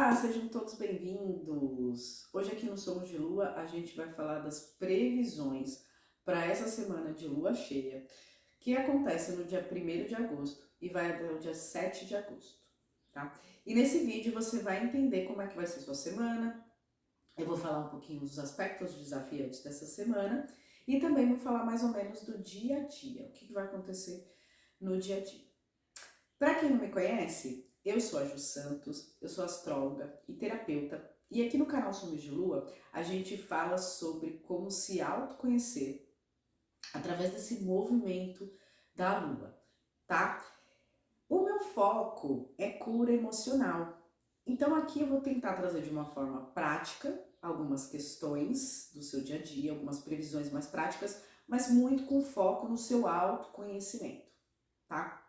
Olá, sejam todos bem-vindos! Hoje aqui no Somos de Lua a gente vai falar das previsões para essa semana de lua cheia, que acontece no dia 1º de agosto e vai até o dia 7 de agosto, tá? E nesse vídeo você vai entender como é que vai ser sua semana, eu vou falar um pouquinho dos aspectos desafiantes dessa semana e também vou falar mais ou menos do dia a dia, o que vai acontecer no dia a dia. Para quem não me conhece, eu sou a Ju Santos, eu sou astróloga e terapeuta, e aqui no canal Somos de Lua a gente fala sobre como se autoconhecer através desse movimento da Lua, tá? O meu foco é cura emocional, então aqui eu vou tentar trazer de uma forma prática algumas questões do seu dia a dia, algumas previsões mais práticas, mas muito com foco no seu autoconhecimento, tá?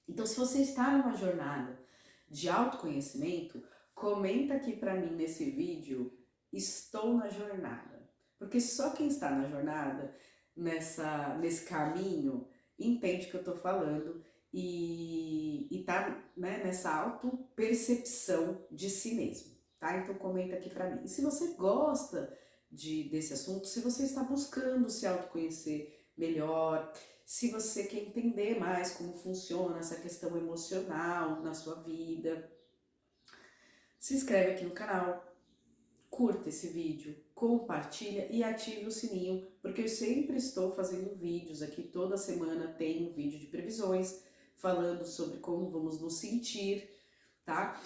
Então, se você está numa jornada de autoconhecimento, comenta aqui para mim nesse vídeo, estou na jornada. Porque só quem está na jornada, nesse caminho, entende o que eu estou falando e tá, né, nessa auto-percepção de si mesmo, tá? Então comenta aqui para mim. E se você gosta desse assunto, se você está buscando se autoconhecer melhor, se você quer entender mais como funciona essa questão emocional na sua vida, se inscreve aqui no canal, curta esse vídeo, compartilha e ative o sininho, porque eu sempre estou fazendo vídeos aqui, toda semana tem um vídeo de previsões, falando sobre como vamos nos sentir, tá?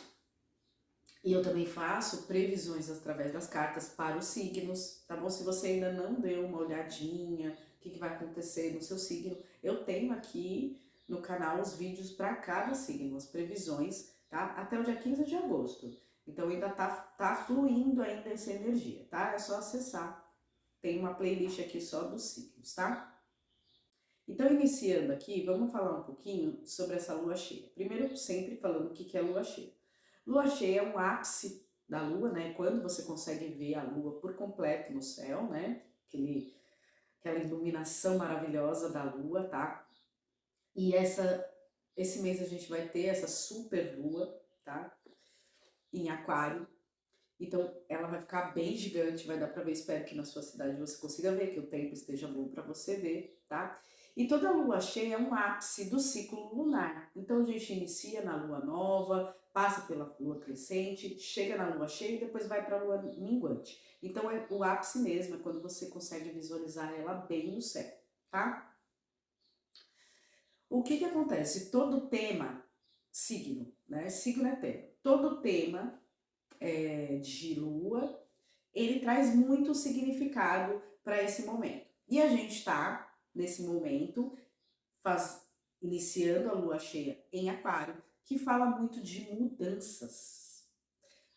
E eu também faço previsões através das cartas para os signos, tá bom? Se você ainda não deu uma olhadinha, o que vai acontecer no seu signo, eu tenho aqui no canal os vídeos para cada signo, as previsões, tá? Até o dia 15 de agosto. Então ainda tá fluindo ainda essa energia, tá? É só acessar. Tem uma playlist aqui só dos signos, tá? Então, iniciando aqui, vamos falar um pouquinho sobre essa lua cheia. Primeiro, sempre falando o que é lua cheia. Lua cheia é um ápice da lua, né? Quando você consegue ver a lua por completo no céu, né? Aquela iluminação maravilhosa da lua, tá? E esse mês a gente vai ter essa super lua, tá? Em aquário. Então, ela vai ficar bem gigante, vai dar para ver, espero que na sua cidade você consiga ver, que o tempo esteja bom para você ver, tá? E toda lua cheia é um ápice do ciclo lunar. Então, a gente inicia na lua nova, passa pela lua crescente, chega na lua cheia e depois vai para a lua minguante. Então, o ápice mesmo, é quando você consegue visualizar ela bem no céu, tá? O que acontece? Todo tema, signo, né? Signo é tema. Todo tema de lua, ele traz muito significado para esse momento. E a gente está, nesse momento, iniciando a lua cheia em aquário, que fala muito de mudanças.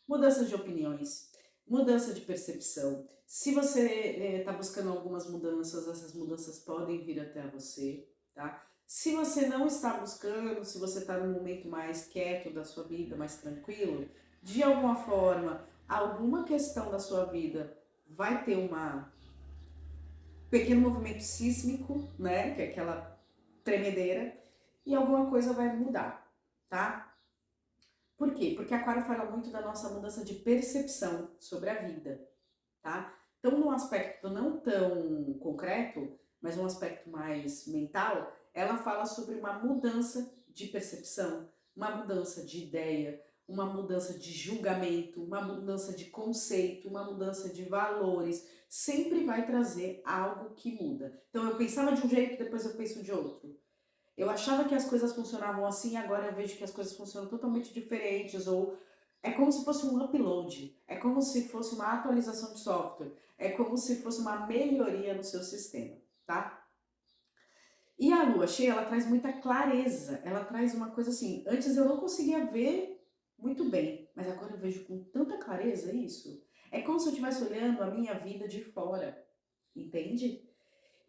Mudanças de opiniões, mudança de percepção. Se você está buscando algumas mudanças, essas mudanças podem vir até você, tá? Se você não está buscando, se você está num momento mais quieto da sua vida, mais tranquilo, de alguma forma, alguma questão da sua vida vai ter pequeno movimento sísmico, né? Que é aquela tremedeira, e alguma coisa vai mudar, tá? Por quê? Porque Aquário fala muito da nossa mudança de percepção sobre a vida, tá? Então, num aspecto não tão concreto, mas um aspecto mais mental, ela fala sobre uma mudança de percepção, uma mudança de ideia, uma mudança de julgamento, uma mudança de conceito, uma mudança de valores. Sempre vai trazer algo que muda. Então, eu pensava de um jeito, depois eu penso de outro. Eu achava que as coisas funcionavam assim, agora eu vejo que as coisas funcionam totalmente diferentes, ou é como se fosse um upload, é como se fosse uma atualização de software, é como se fosse uma melhoria no seu sistema, tá? E a lua cheia, ela traz muita clareza, ela traz uma coisa assim, antes eu não conseguia ver muito bem, mas agora eu vejo com tanta clareza isso. É como se eu estivesse olhando a minha vida de fora, entende?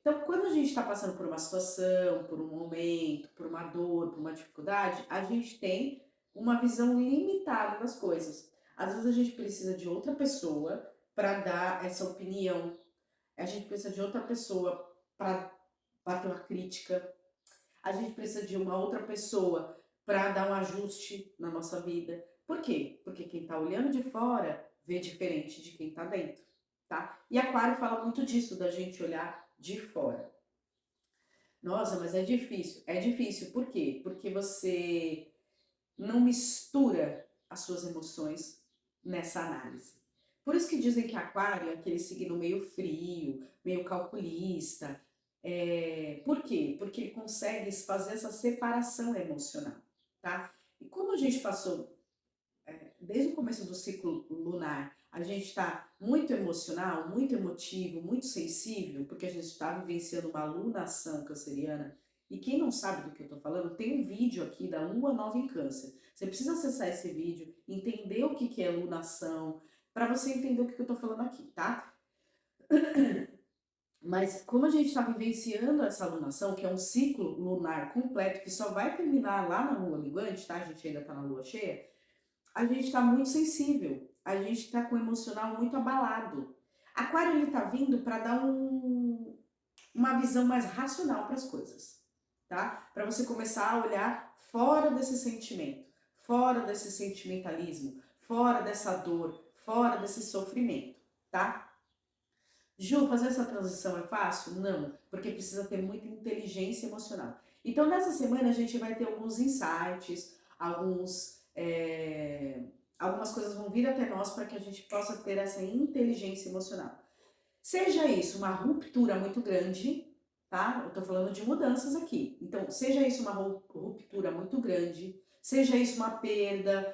Então, quando a gente está passando por uma situação, por um momento, por uma dor, por uma dificuldade, a gente tem uma visão limitada das coisas. Às vezes a gente precisa de outra pessoa para dar essa opinião, a gente precisa de outra pessoa para bater uma crítica, a gente precisa de uma outra pessoa para dar um ajuste na nossa vida, Por quê? Porque quem está olhando de fora vê diferente de quem está dentro, tá? E Aquário fala muito disso, da gente olhar de fora. Nossa, mas é difícil. É difícil, por quê? Porque você não mistura as suas emoções nessa análise. Por isso que dizem que Aquário é aquele signo meio frio, meio calculista. Por quê? Porque ele consegue fazer essa separação emocional, tá? E como a gente passou desde o começo do ciclo lunar, a gente está muito emocional, muito emotivo, muito sensível, porque a gente está vivenciando uma lunação canceriana. E quem não sabe do que eu estou falando, tem um vídeo aqui da Lua Nova em Câncer. Você precisa acessar esse vídeo, entender o que é lunação, para você entender o que eu estou falando aqui, tá? Mas como a gente está vivenciando essa lunação, que é um ciclo lunar completo, que só vai terminar lá na lua minguante, tá? A gente ainda está na lua cheia, a gente está muito sensível, a gente está com o emocional muito abalado. Aquário ele está vindo para dar uma visão mais racional para as coisas, tá? Para você começar a olhar fora desse sentimento, fora desse sentimentalismo, fora dessa dor, fora desse sofrimento, tá? Ju, fazer essa transição é fácil? Não, porque precisa ter muita inteligência emocional. Então, nessa semana, a gente vai ter alguns insights, algumas coisas vão vir até nós para que a gente possa ter essa inteligência emocional. Seja isso uma ruptura muito grande, tá? Eu estou falando de mudanças aqui. Então, seja isso uma ruptura muito grande, seja isso uma perda,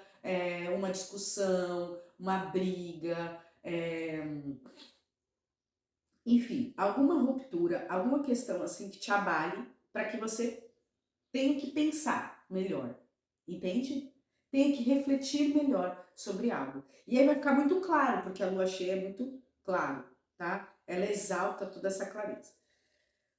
uma discussão, uma briga, enfim, alguma ruptura, alguma questão assim que te abale para que você tenha que pensar melhor, entende? Tenha que refletir melhor sobre algo. E aí vai ficar muito claro, porque a lua cheia é muito claro, tá? Ela exalta toda essa clareza.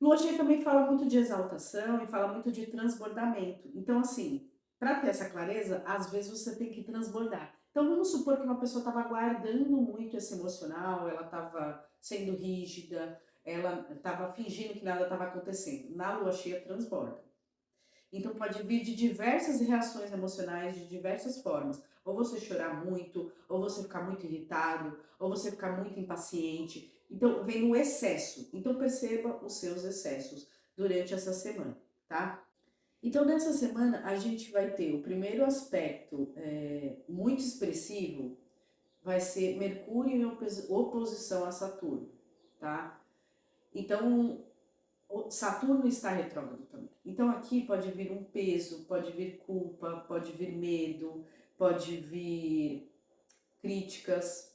Lua cheia também fala muito de exaltação e fala muito de transbordamento. Então, assim, para ter essa clareza, às vezes você tem que transbordar. Então, vamos supor que uma pessoa estava guardando muito esse emocional, ela estava sendo rígida, ela estava fingindo que nada estava acontecendo. Na lua cheia, transborda. Então, pode vir de diversas reações emocionais, de diversas formas. Ou você chorar muito, ou você ficar muito irritado, ou você ficar muito impaciente. Então, vem no excesso. Então, perceba os seus excessos durante essa semana, tá? Então, nessa semana, a gente vai ter o primeiro aspecto muito expressivo, vai ser Mercúrio em oposição a Saturno, tá? Então, Saturno está retrógrado também. Então aqui pode vir um peso, pode vir culpa, pode vir medo, pode vir críticas,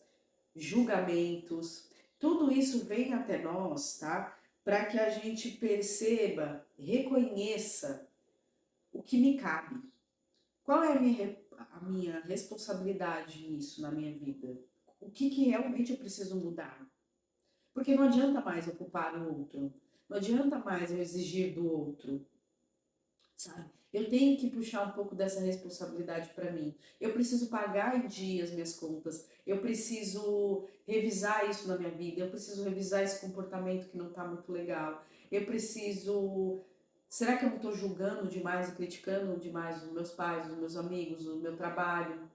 julgamentos. Tudo isso vem até nós, tá? Para que a gente perceba, reconheça o que me cabe. Qual é a minha responsabilidade nisso na minha vida? O que realmente eu preciso mudar? Porque não adianta mais eu culpar o outro. Não adianta mais eu exigir do outro, sabe? Eu tenho que puxar um pouco dessa responsabilidade para mim. Eu preciso pagar em dia as minhas contas. Eu preciso revisar isso na minha vida. Eu preciso revisar esse comportamento que não está muito legal. Eu preciso. Será que eu não estou julgando demais e criticando demais os meus pais, os meus amigos, o meu trabalho?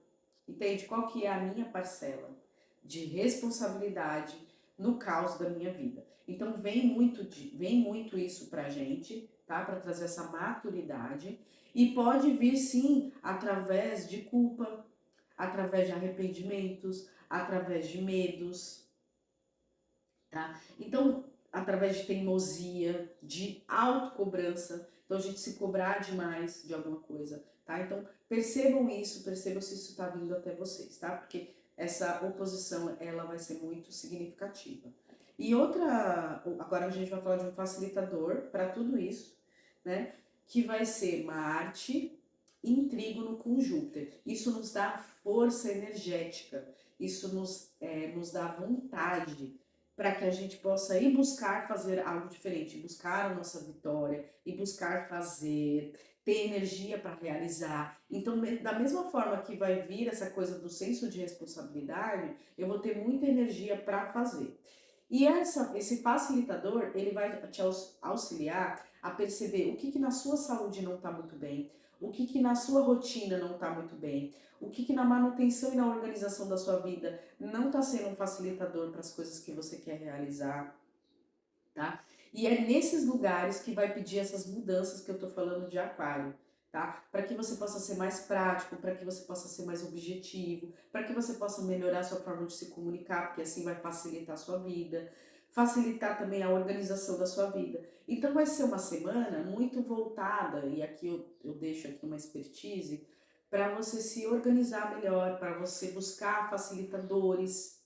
Entende? Qual que é a minha parcela de responsabilidade no caos da minha vida? Então vem muito isso pra gente, tá? Para trazer essa maturidade e pode vir sim através de culpa, através de arrependimentos, através de medos, tá? Então, através de teimosia, de autocobrança, então a gente se cobrar demais de alguma coisa, tá? Então, percebam se isso está vindo até vocês, tá? Porque essa oposição, ela vai ser muito significativa. E outra, agora a gente vai falar de um facilitador para tudo isso, né? Que vai ser Marte em trígono com Júpiter. Isso nos dá força energética, isso nos dá vontade para que a gente possa ir buscar fazer algo diferente, buscar a nossa vitória e buscar fazer, ter energia para realizar. Então, da mesma forma que vai vir essa coisa do senso de responsabilidade, eu vou ter muita energia para fazer. E esse facilitador, ele vai te auxiliar a perceber o que na sua saúde não está muito bem, o que que na sua rotina não está muito bem, o que que na manutenção e na organização da sua vida não está sendo um facilitador para as coisas que você quer realizar, tá? E é nesses lugares que vai pedir essas mudanças que eu tô falando de aquário, tá? Para que você possa ser mais prático, para que você possa ser mais objetivo, para que você possa melhorar a sua forma de se comunicar, porque assim vai facilitar a sua vida, facilitar também a organização da sua vida. Então vai ser uma semana muito voltada, e aqui eu deixo aqui uma expertise, para você se organizar melhor, para você buscar facilitadores,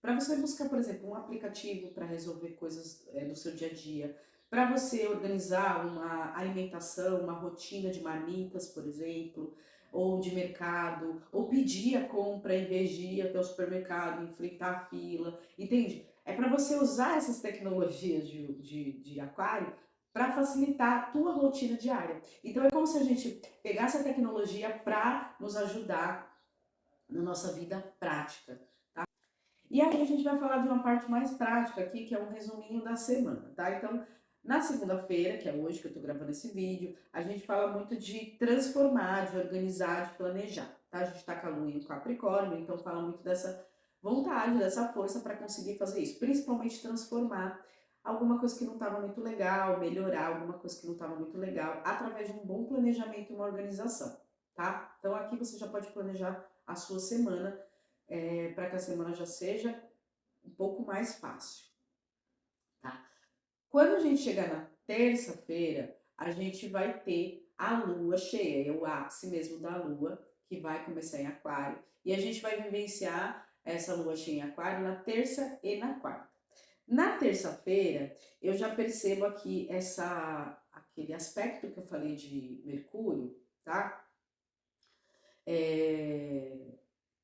para você buscar, por exemplo, um aplicativo para resolver coisas do seu dia a dia, para você organizar uma alimentação, uma rotina de marmitas, por exemplo, ou de mercado, ou pedir a compra em vez de ir até o supermercado, enfrentar a fila, entende? É para você usar essas tecnologias de aquário para facilitar a tua rotina diária. Então é como se a gente pegasse a tecnologia para nos ajudar na nossa vida prática. E aí a gente vai falar de uma parte mais prática aqui, que é um resuminho da semana, tá? Então, na segunda-feira, que é hoje que eu tô gravando esse vídeo, a gente fala muito de transformar, de organizar, de planejar, tá? A gente tá com a lua em Capricórnio, então fala muito dessa vontade, dessa força para conseguir fazer isso, principalmente transformar alguma coisa que não estava muito legal, melhorar alguma coisa que não estava muito legal, através de um bom planejamento e uma organização, tá? Então aqui você já pode planejar a sua semana para que a semana já seja um pouco mais fácil, tá? Quando a gente chegar na terça-feira, a gente vai ter a lua cheia, é o ápice mesmo da lua, que vai começar em aquário, e a gente vai vivenciar essa lua cheia em aquário na terça e na quarta. Na terça-feira, eu já percebo aqui aquele aspecto que eu falei de Mercúrio, tá?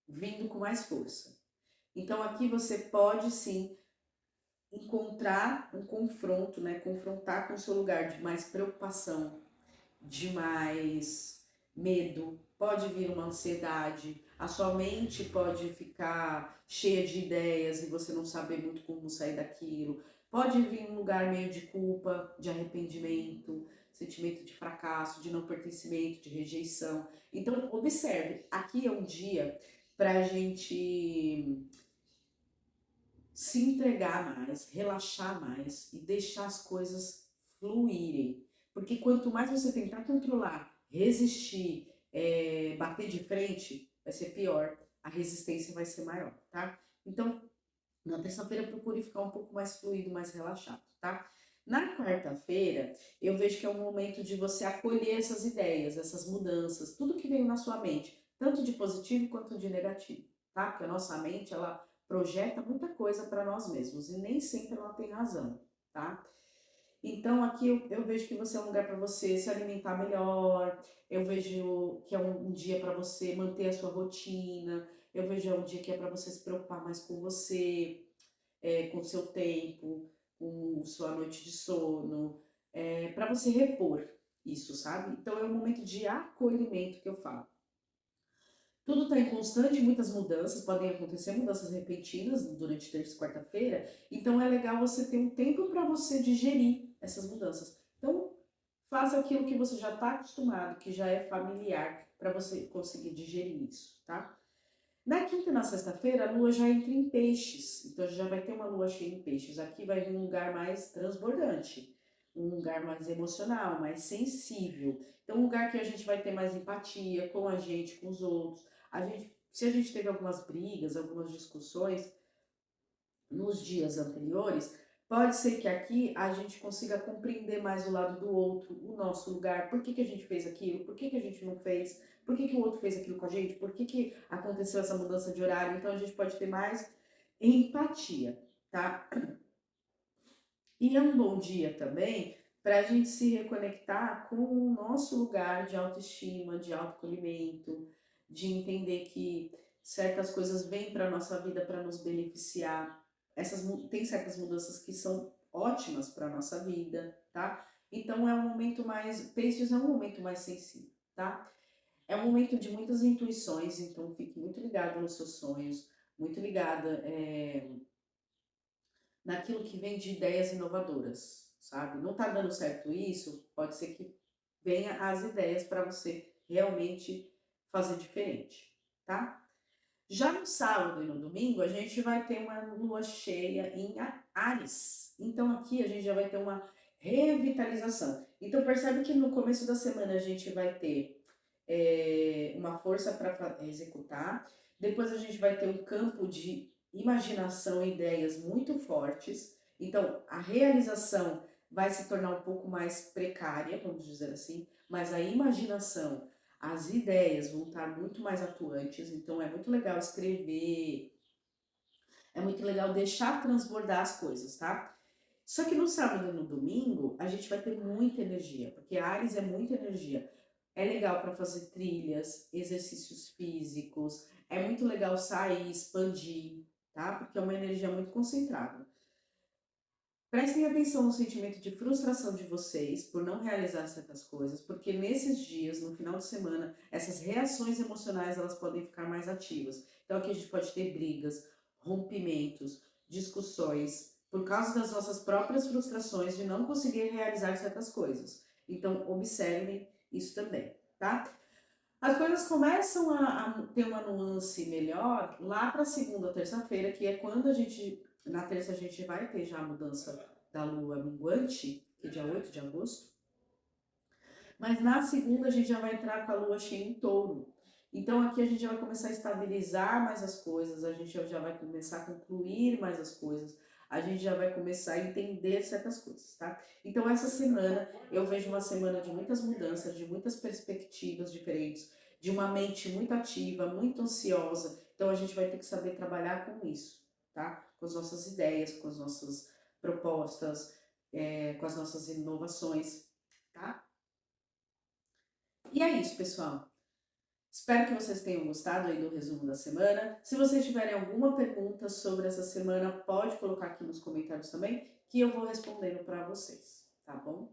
Vindo com mais força. Então aqui você pode sim encontrar um confronto, né? Confrontar com o seu lugar de mais preocupação, de mais medo, pode vir uma ansiedade, a sua mente pode ficar cheia de ideias e você não saber muito como sair daquilo, pode vir um lugar meio de culpa, de arrependimento, sentimento de fracasso, de não pertencimento, de rejeição. Então, observe, aqui é um dia para a gente se entregar mais, relaxar mais e deixar as coisas fluírem. Porque quanto mais você tentar controlar, resistir, bater de frente, vai ser pior, a resistência vai ser maior, tá? Então, na terça-feira procure ficar um pouco mais fluido, mais relaxado, tá? Na quarta-feira, eu vejo que é um momento de você acolher essas ideias, essas mudanças, tudo que veio na sua mente, tanto de positivo quanto de negativo, tá? Porque a nossa mente, ela projeta muita coisa para nós mesmos e nem sempre ela tem razão, tá? Então aqui eu vejo que você é um lugar para você se alimentar melhor, eu vejo que é um dia para você manter a sua rotina, eu vejo é um dia que é para você se preocupar mais com você, com o seu tempo, com sua noite de sono, para você repor isso, sabe? Então é um momento de acolhimento que eu falo. Tudo está em constante, muitas mudanças, podem acontecer mudanças repentinas durante terça e quarta-feira, então é legal você ter um tempo para você digerir essas mudanças. Então, faça aquilo que você já está acostumado, que já é familiar, para você conseguir digerir isso, tá? Na quinta e na sexta-feira, a lua já entra em peixes, então já vai ter uma lua cheia em peixes. Aqui vai vir um lugar mais transbordante, um lugar mais emocional, mais sensível. Então, um lugar que a gente vai ter mais empatia com a gente, com os outros. Se a gente teve algumas brigas, algumas discussões nos dias anteriores, pode ser que aqui a gente consiga compreender mais o lado do outro, o nosso lugar, por que, que a gente fez aquilo, por que, que a gente não fez, por que, que o outro fez aquilo com a gente, por que, que aconteceu essa mudança de horário. Então a gente pode ter mais empatia, tá? E é um bom dia também para a gente se reconectar com o nosso lugar de autoestima, de autoacolhimento, de entender que certas coisas vêm para a nossa vida para nos beneficiar. Tem certas mudanças que são ótimas para a nossa vida, tá? Então é um momento mais. Peixes é um momento mais sensível, tá? É um momento de muitas intuições, então fique muito ligado nos seus sonhos, muito ligada naquilo que vem de ideias inovadoras, sabe? Não tá dando certo isso, pode ser que venha as ideias para você realmente fazer diferente, tá? Já no sábado e no domingo, a gente vai ter uma lua cheia em Áries. Então aqui a gente já vai ter uma revitalização. Então percebe que no começo da semana a gente vai ter uma força para executar. Depois a gente vai ter um campo de imaginação e ideias muito fortes. Então a realização vai se tornar um pouco mais precária, vamos dizer assim, mas a imaginação, as ideias vão estar muito mais atuantes. Então é muito legal escrever, é muito legal deixar transbordar as coisas, tá? Só que no sábado e no domingo a gente vai ter muita energia, porque Ares é muita energia. É legal para fazer trilhas, exercícios físicos, é muito legal sair, expandir, tá? Porque é uma energia muito concentrada. Prestem atenção no sentimento de frustração de vocês por não realizar certas coisas, porque nesses dias, no final de semana, essas reações emocionais elas podem ficar mais ativas. Então aqui a gente pode ter brigas, rompimentos, discussões, por causa das nossas próprias frustrações de não conseguir realizar certas coisas. Então observem isso também, tá? As coisas começam a ter uma nuance melhor lá para segunda, terça-feira, que é quando a gente, na terça a gente vai ter já a mudança da lua minguante, que é dia 8 de agosto, mas na segunda a gente já vai entrar com a lua cheia em touro. Então aqui a gente já vai começar a estabilizar mais as coisas, a gente já vai começar a concluir mais as coisas, a gente já vai começar a entender certas coisas, tá? Então essa semana eu vejo uma semana de muitas mudanças, de muitas perspectivas diferentes, de uma mente muito ativa, muito ansiosa. Então a gente vai ter que saber trabalhar com isso, tá? Com as nossas ideias, com as nossas propostas, com as nossas inovações, tá? E é isso, pessoal. Espero que vocês tenham gostado aí do resumo da semana. Se vocês tiverem alguma pergunta sobre essa semana, pode colocar aqui nos comentários também, que eu vou respondendo para vocês, tá bom?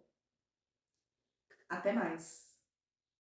Até mais!